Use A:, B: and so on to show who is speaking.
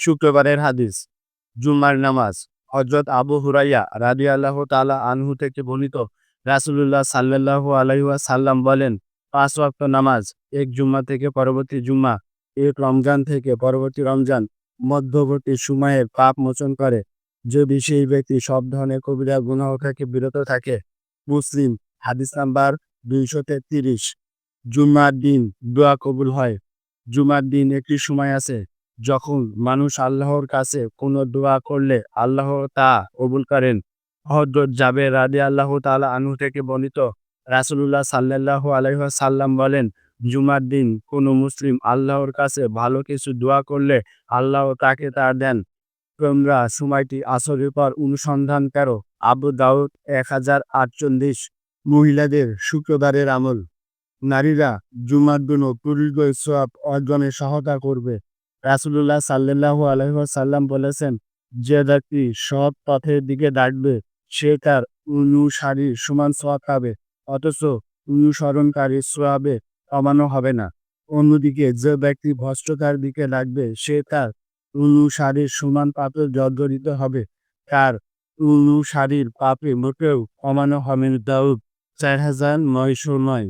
A: শুক্রবারের হাদিস জুম্মার নামাজ হযরত আবু হুরায়রা রাদিয়াল্লাহু তাআলা আনহু থেকে বর্ণিত রাসূলুল্লাহ সাল্লাল্লাহু আলাইহি ওয়াসাল্লাম বলেন, ৫ ওয়াক্ত নামাজ এক জুম্মা থেকে পরবর্তী জুম্মা, এক রমজান থেকে পরবর্তী রমজান মধ্যবর্তী সময়ে পাপ মোচন করে। যদি সেই ব্যক্তি সব ধরনের কবিরা গুনাহ থেকে বিরত থাকে। মুসলিম হাদিস নাম্বার ২৩৩। জুম্মার দিন দোয়া কবুল হয়। জুমার দিন একটি সময় আছে যখন মানুষ আল্লাহর কাছে কোনো দোয়া করলে আল্লাহ তা কবুল করেন। হযরত জাবের রাদিয়াল্লাহু তাআলা আনহু থেকে বর্ণিত রাসূলুল্লাহ সাল্লাল্লাহু আলাইহি ওয়াসাল্লাম বলেন, জুমার দিন কোনো মুসলিম আল্লাহর কাছে ভালো কিছু দোয়া করলে আল্লাহ তাকে তা দেন। তোমরা সময়টি আসরের পর অনুসন্ধান করো। আবু দাউদ ১০৪৮। মহিলাদের শুক্রবারের আমল। নারীরা জুমার দিনও দীর্ঘ সওয়াব অর্জনে সহায়তা করবে। রাসূলুল্লাহ সাল্লাল্লাহু আলাইহি ওয়াসাল্লাম বলেছেন, যে ব্যক্তি সৎ পথের দিকে ডাকবে সে তার অনুসারীর সমান সওয়াব পাবে, অথচ অনুসরণকারীর সওয়াবে কমানো হবে না। অন্যদিকে যে ব্যক্তি ভ্রষ্টতার দিকে ডাকবে সে তার অনুসারীর সমান পাপে জর্জরিত হবে, তার অনুসারীর পাপে মোটেও কমানো হবে না। দাউদ ৪৯০৯।